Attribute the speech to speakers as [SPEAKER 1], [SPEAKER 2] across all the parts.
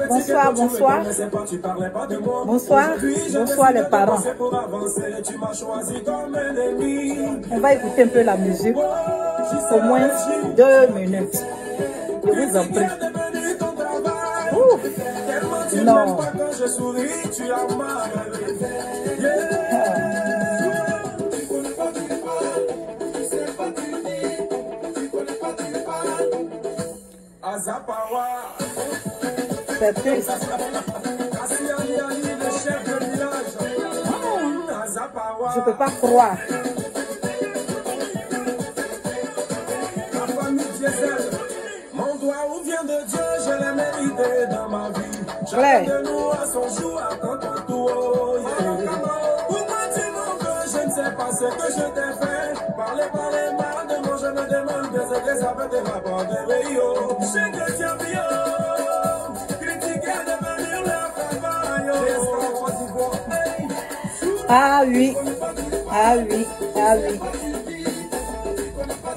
[SPEAKER 1] bonsoir, bonsoir, bonsoir. Bonsoir, bonsoir les parents. On va écouter un peu la musique. Au moins 2 minutes. Je vous en prie. Ouf. Non. C'est triste. Je ne peux pas croire.
[SPEAKER 2] Mon doigt où vient de Dieu, je l'ai mérité dans ma vie.
[SPEAKER 1] Claire.
[SPEAKER 2] Chacun de nous à son jour, à ton tour. Pourquoi tu m'en veux? Je ne sais pas ce que je t'ai fait. Parler mal de moi, je me demande que ce que ça peut te rapporter. Je que tu as bio. Critiquer, devenir leur travail.
[SPEAKER 1] Ah oui. Ah oui. Ah oui.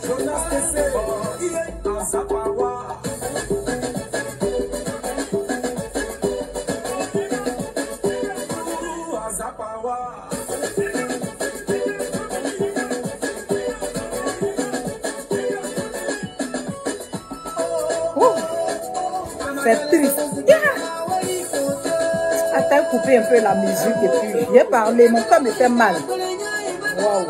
[SPEAKER 2] Jonas Tessé, Azapawa.
[SPEAKER 1] C'est triste. Attends, couper un peu la musique et puis j'ai parlé, mon corps me fait mal. Waouh.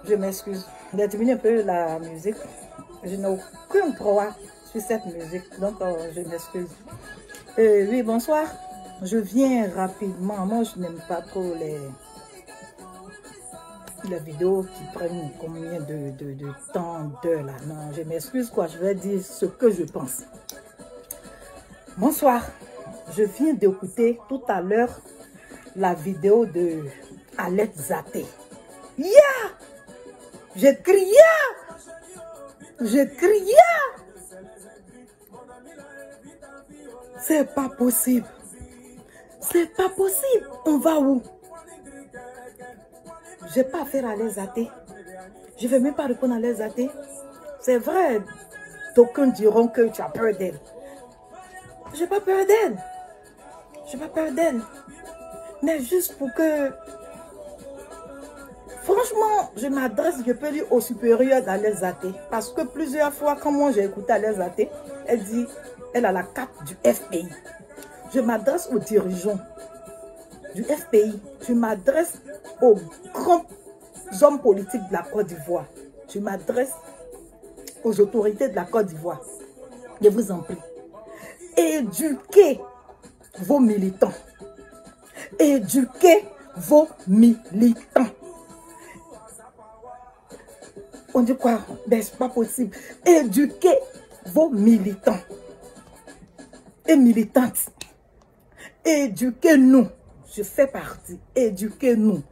[SPEAKER 1] Je m'excuse. J'ai diminué un peu la musique. Je n'ai aucun droit sur cette musique, donc je m'excuse. Oui, bonsoir. Je viens rapidement. Moi, je n'aime pas trop les vidéos qui prennent combien de temps, d'heures là. Non, je m'excuse quoi. Je vais dire ce que je pense. Bonsoir. Je viens d'écouter tout à l'heure la vidéo de Alette Zaté. Yeah! J'ai crié! J'ai crié! C'est pas possible. C'est pas possible. On va où? Je n'ai pas affaire à les athées. Je ne vais même pas répondre à les athées. C'est vrai. D'aucuns diront que tu as peur d'elle. Je n'ai pas peur d'elle. Je n'ai pas peur d'elle. Mais juste pour que... Franchement, je m'adresse, je peux dire, au supérieur d'Alès Zaté. Parce que plusieurs fois, quand moi j'ai écouté Alès Zaté, elle dit, elle a la carte du FPI. Je m'adresse aux dirigeants du FPI. Je m'adresse aux grands hommes politiques de la Côte d'Ivoire. Je m'adresse aux autorités de la Côte d'Ivoire. Je vous en prie. Éduquez vos militants. Éduquez vos militants. On dit quoi? Ben, c'est pas possible. Éduquez vos militants et militantes. Éduquez-nous. Je fais partie. Éduquez-nous.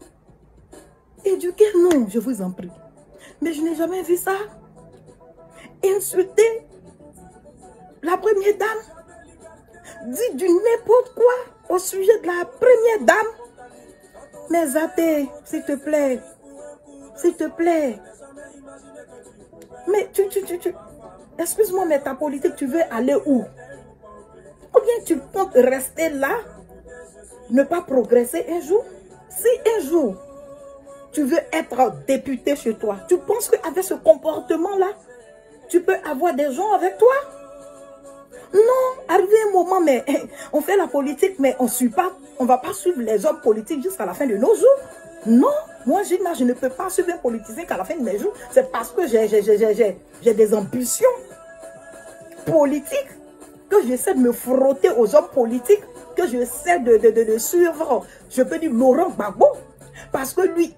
[SPEAKER 1] Éduquez-nous, je vous en prie. Mais je n'ai jamais vu ça. Insulter la première dame. Dit du n'importe quoi au sujet de la première dame. Mais Zaté, s'il te plaît. S'il te plaît. Mais excuse-moi, mais ta politique, tu veux aller où? Ou bien tu comptes rester là, ne pas progresser un jour? Si un jour, tu veux être député chez toi, tu penses qu'avec ce comportement-là, tu peux avoir des gens avec toi? Non, arrivé un moment, mais on fait la politique, mais on ne va pas suivre les hommes politiques jusqu'à la fin de nos jours. Non, moi, je ne peux pas suivre un politicien qu'à la fin de mes jours. C'est parce que j'ai des ambitions politiques, que j'essaie de me frotter aux hommes politiques, que j'essaie de suivre, je peux dire, Laurent Gbagbo. Parce que lui,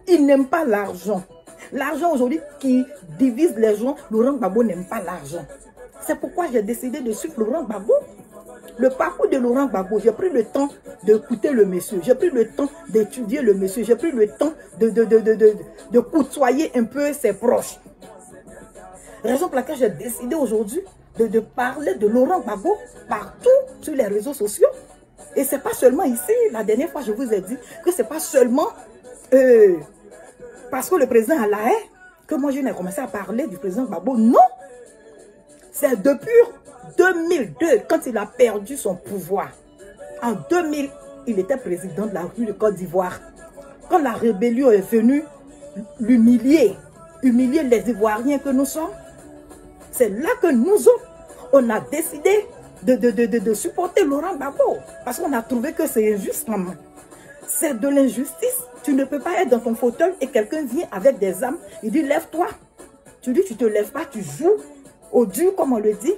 [SPEAKER 1] il n'aime pas l'argent. L'argent aujourd'hui qui divise les gens, Laurent Gbagbo n'aime pas l'argent. C'est pourquoi j'ai décidé de suivre Laurent Gbagbo. Le parcours de Laurent Gbagbo, j'ai pris le temps d'écouter le monsieur. J'ai pris le temps d'étudier le monsieur. J'ai pris le temps de côtoyer un peu ses proches. Raison pour laquelle j'ai décidé aujourd'hui de parler de Laurent Gbagbo partout sur les réseaux sociaux. Et ce n'est pas seulement ici. La dernière fois, je vous ai dit que ce n'est pas seulement parce que le président a la haine que moi je n'ai commencé à parler du président Gbagbo. Non. C'est depuis 2002, quand il a perdu son pouvoir. En 2000, il était président de la République de Côte d'Ivoire. Quand la rébellion est venue humilier les Ivoiriens que nous sommes, c'est là que nous autres, on a décidé de supporter Laurent Gbagbo. Parce qu'on a trouvé que c'est injuste. C'est de l'injustice. Tu ne peux pas être dans ton fauteuil et quelqu'un vient avec des armes. Il dit, lève-toi. Tu dis, tu ne te lèves pas, tu joues au dur, comme on le dit.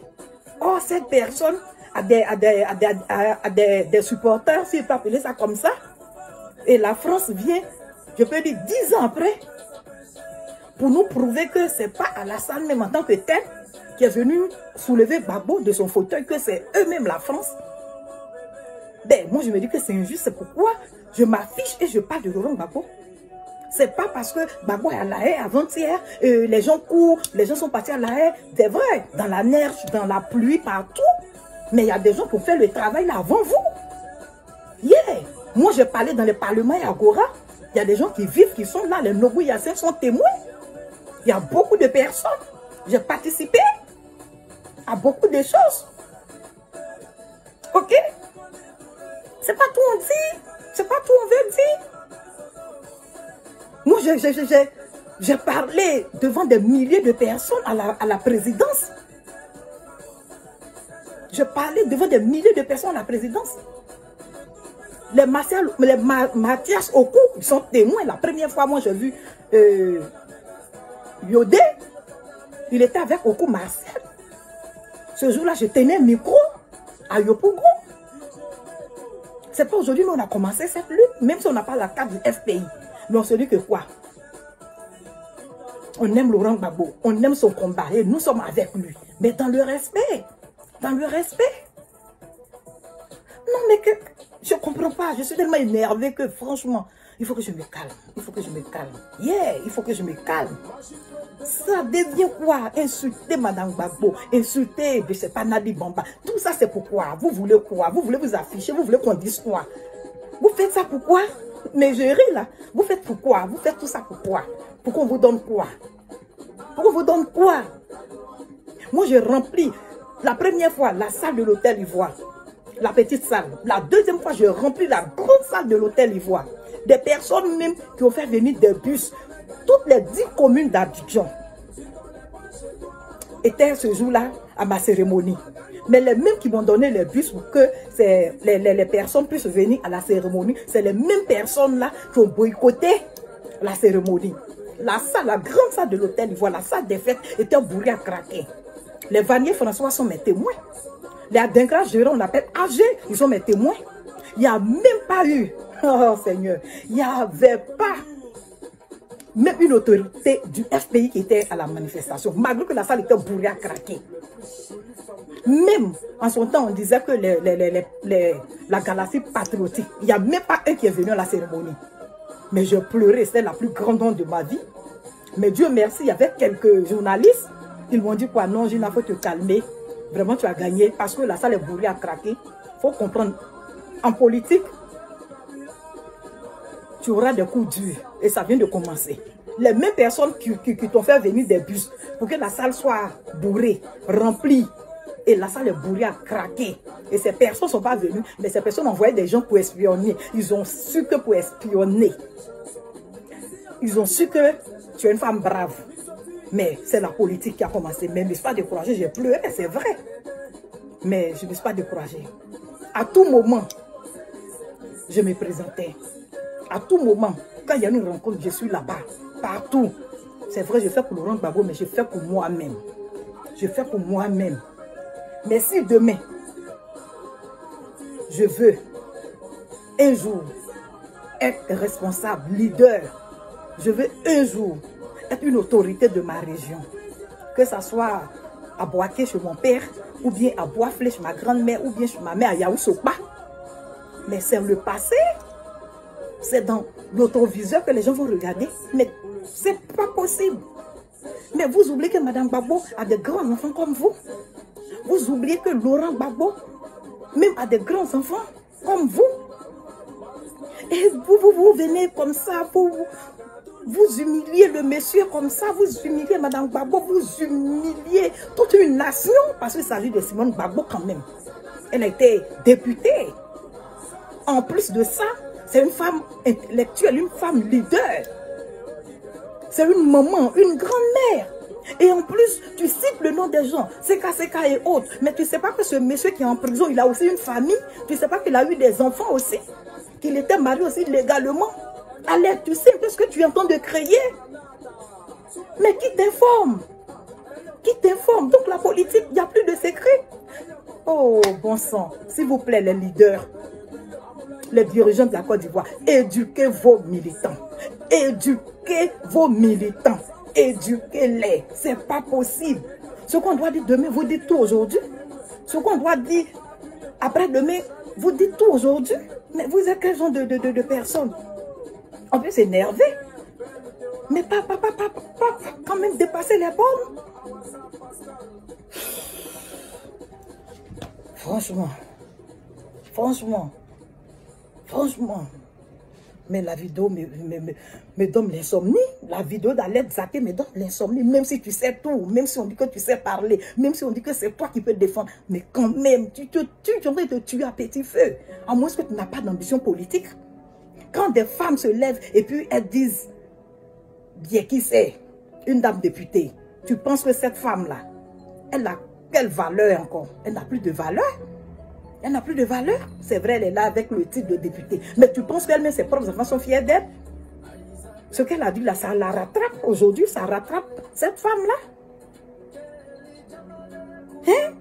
[SPEAKER 1] Oh, cette personne a des supporters, si on peut appeler ça comme ça. Et la France vient, je peux dire 10 ans après, pour nous prouver que ce n'est pas Alassane, même en tant que tel, qui est venu soulever Gbagbo de son fauteuil, que c'est eux-mêmes la France. Ben, moi, je me dis que c'est injuste. C'est pourquoi je m'affiche et je parle de Laurent Gbagbo. C'est pas parce que Gbagbo est à La Haye avant-hier, les gens courent, les gens sont partis à La Haye. C'est vrai, dans la neige, dans la pluie, partout. Mais il y a des gens qui ont fait le travail là avant vous. Yeah! Moi, j'ai parlé dans les parlements et Agora. Il y a des gens qui vivent, qui sont là. Les Nobou Yassine sont témoins. Il y a beaucoup de personnes. J'ai participé à beaucoup de choses. Ok? C'est pas tout on dit. C'est pas tout on veut dire. Moi, j'ai parlé devant des milliers de personnes à la présidence. Je parlais devant des milliers de personnes à la présidence. Les Mathias Okou, ils sont témoins. La première fois, moi, j'ai vu Yodé. Il était avec Okou Marcel. Ce jour-là, je tenais un micro à Yopougon. C'est pas aujourd'hui qu'on a commencé cette lutte, même si on n'a pas la carte du FPI. Mais on se dit que quoi? On aime Laurent Gbagbo, on aime son combat et nous sommes avec lui. Mais dans le respect. Dans le respect. Non, mais que je ne comprends pas. Je suis tellement énervée que franchement, il faut que je me calme. Il faut que je me calme. Yeah, il faut que je me calme. Ça devient quoi? Insulter Madame Gbagbo, insulter, je ne sais pas, Nadi Bamba. Tout ça, c'est pourquoi? Vous voulez quoi? Vous voulez vous afficher? Vous voulez qu'on dise quoi? Vous faites ça pourquoi? Mais je ris là. Vous faites pourquoi? Vous faites tout ça pourquoi? Pour qu'on vous donne quoi? Pour qu'on vous donne quoi? Moi, je remplis la première fois la salle de l'hôtel Ivoire. La petite salle. La deuxième fois, je remplis la grande salle de l'hôtel Ivoire. Des personnes même qui ont fait venir des bus. Toutes les 10 communes d'Abidjan étaient ce jour-là à ma cérémonie. Mais les mêmes qui m'ont donné les bus pour que les personnes puissent venir à la cérémonie, c'est les mêmes personnes-là qui ont boycotté la cérémonie. La salle, la grande salle de l'hôtel Ivoire, la salle des fêtes était bourrée à craquer. Les Vanier François sont mes témoins. Les Adingra Gérard, on l'appelle AG, ils sont mes témoins. Il n'y a même pas eu, oh Seigneur, il n'y avait pas même une autorité du FPI qui était à la manifestation, malgré que la salle était bourrée à craquer. Même en son temps, on disait que la galaxie patriotique, il n'y a même pas un qui est venu à la cérémonie. Mais je pleurais, c'était la plus grande honte de ma vie. Mais Dieu merci, il y avait quelques journalistes, ils m'ont dit quoi? Non, Gina, il faut te calmer. Vraiment, tu as gagné parce que la salle est bourrée à craquer. Il faut comprendre, en politique, tu auras des coups durs et ça vient de commencer. Les mêmes personnes qui t'ont fait venir des bus pour que la salle soit bourrée, remplie, et la salle est bourrée à craquer. Et ces personnes ne sont pas venues, mais ces personnes envoyaient des gens pour espionner. Ils ont su que pour espionner, ils ont su que tu es une femme brave. Mais c'est la politique qui a commencé. Mais je ne me suis pas découragée, j'ai pleuré, c'est vrai. Mais je ne me suis pas découragée. À tout moment, je me présentais. À tout moment, quand il y a une rencontre, je suis là-bas. Partout. C'est vrai, je fais pour Laurent Gbagbo, mais je fais pour moi-même. Je fais pour moi-même. Mais si demain, je veux un jour être responsable, leader, je veux un jour être une autorité de ma région, que ce soit à Boaké chez mon père, ou bien à Boisflé chez ma grand-mère, ou bien chez ma mère à Yaoussoukpa. Mais c'est le passé. C'est dans l'autoviseur que les gens vont regarder. Mais c'est pas possible. Mais vous oubliez que Madame Gbagbo a des grands enfants comme vous. Vous oubliez que Laurent Gbagbo même a des grands enfants comme vous. Et vous venez comme ça, Vous humiliez le monsieur comme ça, vous humiliez Madame Gbagbo, vous humiliez toute une nation, parce qu'il s'agit de Simone Gbagbo quand même. Elle a été députée. En plus de ça, c'est une femme intellectuelle, une femme leader. C'est une maman, une grand-mère. Et en plus, tu cites le nom des gens, CK et autres. Mais tu ne sais pas que ce monsieur qui est en prison, il a aussi une famille. Tu ne sais pas qu'il a eu des enfants aussi. Qu'il était marié aussi légalement. Allez, tu sais un peu ce que tu es en train de créer. Mais qui t'informe? Qui t'informe? Donc la politique, il n'y a plus de secret. Oh, bon sang, s'il vous plaît, les leaders, les dirigeants de la Côte d'Ivoire, éduquez vos militants. Éduquez vos militants. Éduquez-les. C'est pas possible. Ce qu'on doit dire demain, vous dites tout aujourd'hui. Ce qu'on doit dire après-demain, vous dites tout aujourd'hui. Mais vous êtes quel genre de personnes? On peut s'énerver. Mais pas quand même dépasser les bornes. Franchement. Mais la vidéo me donne l'insomnie. La vidéo d'Aled Zaké me donne l'insomnie. Même si tu sais tout, même si on dit que tu sais parler, même si on dit que c'est toi qui peux te défendre. Mais quand même, tu es en train de te tuer à petit feu. À moins que tu n'as pas d'ambition politique. Quand des femmes se lèvent et puis elles disent, bien qui c'est, une dame députée, tu penses que cette femme-là, elle a quelle valeur encore? Elle n'a plus de valeur. Elle n'a plus de valeur. C'est vrai, elle est là avec le titre de députée. Mais tu penses qu'elle-même, ses propres enfants sont fiers d'elle? Ce qu'elle a dit là, ça la rattrape. Aujourd'hui, ça rattrape cette femme-là. Hein?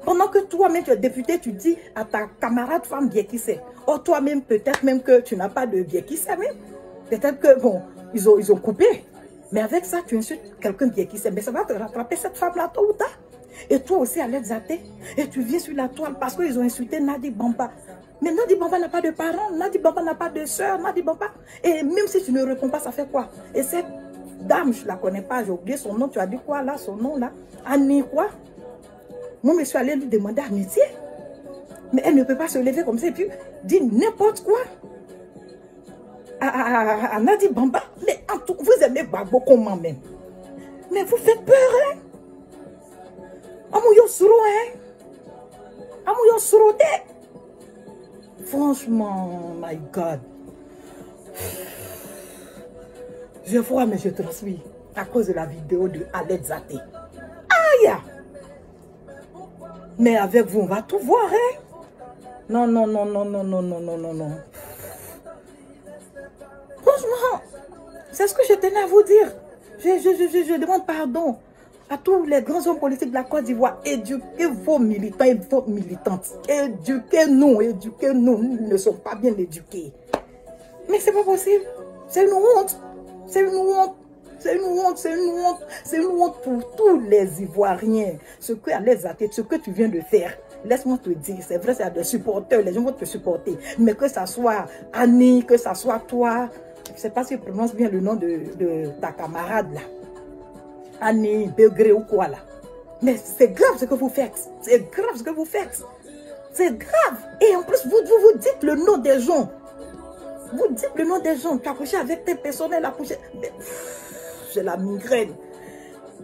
[SPEAKER 1] Pendant que toi-même, tu es député, tu dis à ta camarade femme bien qui c'est. Oh, toi-même, peut-être même que tu n'as pas de bien qui c'est même. Peut-être que, bon, ils ont coupé. Mais avec ça, tu insultes quelqu'un bien qui c'est. Mais ça va te rattraper cette femme-là tôt ou tard. Et toi aussi, Aled Zaké, et tu viens sur la toile parce qu'ils ont insulté Nadi Bamba. Mais Nadi Bamba n'a pas de parents, Nadi Bamba n'a pas de soeur, Nadi Bamba. Et même si tu ne réponds pas, ça fait quoi? Et cette dame, je ne la connais pas, j'ai oublié son nom, tu as dit quoi là, son nom là? Annie quoi? Moi, je suis allée lui demander amitié. Mais elle ne peut pas se lever comme ça et puis dire n'importe quoi. À Nadi Bamba. Mais en tout, vous aimez Gbagbo comment même? Mais vous faites peur, hein? Franchement, my God. Je vois, mais je transmis à cause de la vidéo de Aled Zaké. Aïe! Mais avec vous, on va tout voir, hein? Non. Franchement, c'est ce que je tenais à vous dire. Je demande pardon à tous les grands hommes politiques de la Côte d'Ivoire. Éduquez vos militants et vos militantes. Éduquez-nous. Nous ne sommes pas bien éduqués. Mais c'est pas possible. C'est une honte. C'est une honte. C'est une honte. C'est une honte. C'est une honte pour tous les Ivoiriens. Ce que Aled Zaké, ce que tu viens de faire. Laisse-moi te dire, c'est vrai, c'est des supporters, les gens vont te supporter. Mais que ça soit Annie, que ça soit toi, je ne sais pas si je prononce bien le nom de ta camarade là. Annie, Belgré ou quoi là. Mais c'est grave ce que vous faites. C'est grave ce que vous faites. C'est grave. Et en plus, vous dites le nom des gens. Vous dites le nom des gens. Tu as couché avec tes personnels à coucher. J'ai la migraine.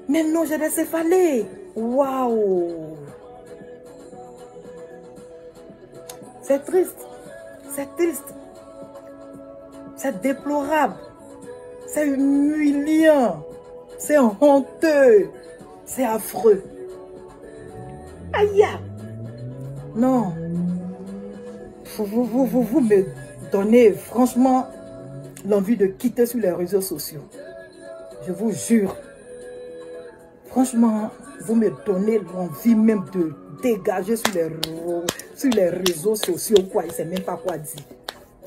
[SPEAKER 1] Mais non, j'ai des céphalées. Waouh. C'est triste. C'est triste. C'est déplorable. C'est humiliant. C'est honteux. C'est affreux. Aïe. Non. Vous me donnez franchement l'envie de quitter sur les réseaux sociaux. Je vous jure. Franchement, vous me donnez l'envie même de dégager sur les réseaux sociaux. Quoi, il ne sait même pas quoi dire.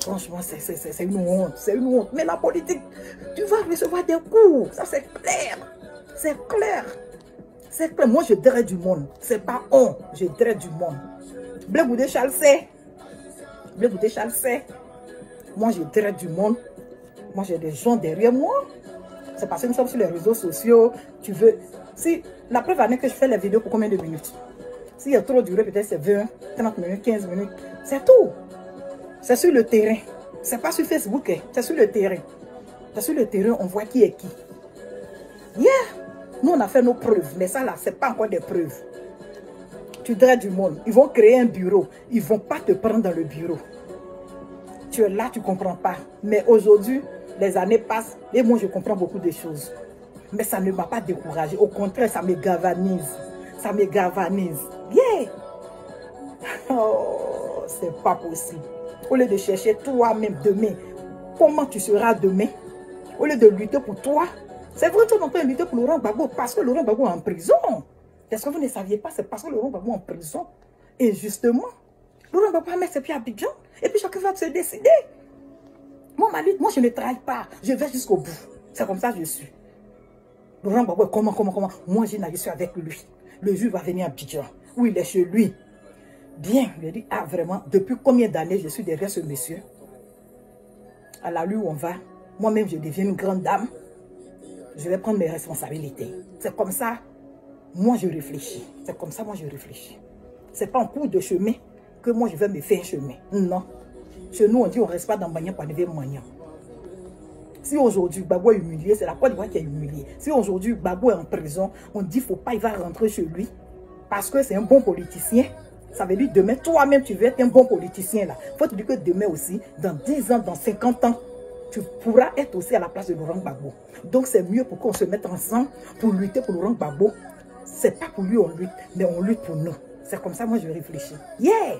[SPEAKER 1] Franchement, c'est une honte. C'est une honte. Mais la politique, tu vas recevoir des coups. Ça, c'est clair. C'est clair. C'est clair. Moi, je dirais du monde. C'est pas on. Je dirais du monde. Blé Goudé Charles sait. Blé Goudé Charles sait. Moi, je dirais du monde. Moi, j'ai des gens derrière moi. C'est parce que nous sommes sur les réseaux sociaux. Tu veux... Si la preuve année que je fais les vidéos pour combien de minutes? S'il y a trop duré, peut-être c'est 20, 30 minutes, 15 minutes. C'est tout. C'est sur le terrain. C'est pas sur Facebook, c'est sur le terrain. Sur le terrain, on voit qui est qui. Yeah! Nous, on a fait nos preuves, mais ça là, ce n'est pas encore des preuves. Tu draies du monde. Ils vont créer un bureau. Ils ne vont pas te prendre dans le bureau. Tu es là, tu ne comprends pas. Mais aujourd'hui, les années passent et moi, je comprends beaucoup de choses. Mais ça ne m'a pas découragé. Au contraire, ça me galvanise. Ça me galvanise. Yeah! Oh, c'est pas possible. Au lieu de chercher toi-même demain, comment tu seras demain, au lieu de lutter pour toi, c'est vrai que tu n'entends lutter pour Laurent Gbagbo parce que Laurent Gbagbo est en prison. Est-ce que vous ne saviez pas? C'est parce que Laurent Gbagbo est en prison. Et justement, Laurent Gbagbo va mettre ses pieds à Abidjan et puis chacun va se décider. Moi, ma lutte, moi, je ne travaille pas. Je vais jusqu'au bout. C'est comme ça que je suis. Laurent Gbagbo, comment? Moi, je suis avec lui. Le juge va venir à Abidjan. Oui, il est chez lui. Bien, je dis, ah vraiment, depuis combien d'années je suis derrière ce monsieur? À la rue où on va, moi-même, je deviens une grande dame. Je vais prendre mes responsabilités. C'est comme ça, moi, je réfléchis. C'est comme ça, moi, je réfléchis. Ce n'est pas en cours de chemin que moi, je vais me faire un chemin. Non. Chez nous, on dit, on ne reste pas dans Magnan pour arriver Magnan. Si aujourd'hui, Gbagbo est humilié, c'est la Côte d'Ivoire qui est humiliée. Si aujourd'hui, Gbagbo est en prison, on dit, il ne faut pas, il va rentrer chez lui. Parce que c'est un bon politicien. Ça veut dire, demain, toi-même, tu veux être un bon politicien là. Il faut te dire que demain aussi, dans 10 ans, dans 50 ans, tu pourras être aussi à la place de Laurent Gbagbo. Donc, c'est mieux pour qu'on se mette ensemble pour lutter pour Laurent Gbagbo. Ce n'est pas pour lui on lutte, mais on lutte pour nous. C'est comme ça, moi, je réfléchis. Yeah!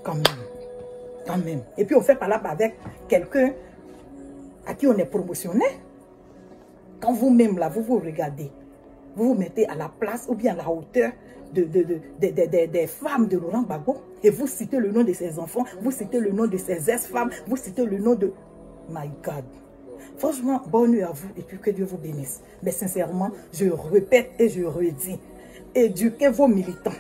[SPEAKER 1] Quand même. Quand même. Et puis, on fait par là avec quelqu'un à qui on est promotionné. Quand vous-même, là, vous vous regardez, vous vous mettez à la place ou bien à la hauteur des femmes de Laurent Gbagbo et vous citez le nom de ses enfants, vous citez le nom de ses ex-femmes, vous citez le nom de... My God. Franchement, bonne nuit à vous et puis que Dieu vous bénisse. Mais sincèrement, je répète et je redis, éduquez vos militants.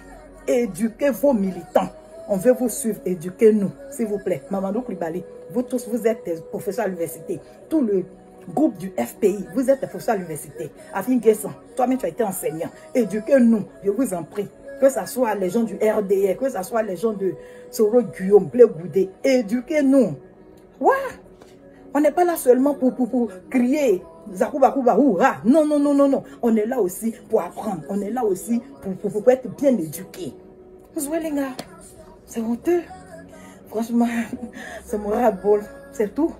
[SPEAKER 1] Éduquez vos militants. On veut vous suivre, éduquez-nous, s'il vous plaît. Mamadou Coulibaly, vous tous, vous êtes des professeurs à l'université. Tout le groupe du FPI, vous êtes des professeurs à l'université. Afin Guessan, toi-même tu as été enseignant. Éduquez-nous, je vous en prie. Que ce soit les gens du RDR, que ce soit les gens de Soro Guillaume, Blé Goudé. Éduquez-nous. Ouais. On n'est pas là seulement pour crier Zakouba Kouba Oura. Non, non, non, non, non. On est là aussi pour apprendre. On est là aussi pour être bien éduqué. Vous voyez les gars, c'est honteux. Franchement, c'est mon ras-le-bol. C'est tout.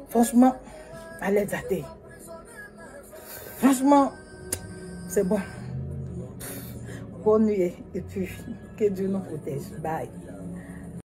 [SPEAKER 1] Franchement, allez dater. Franchement, c'est bon. Bonne nuit et puis que Dieu nous protège. Bye.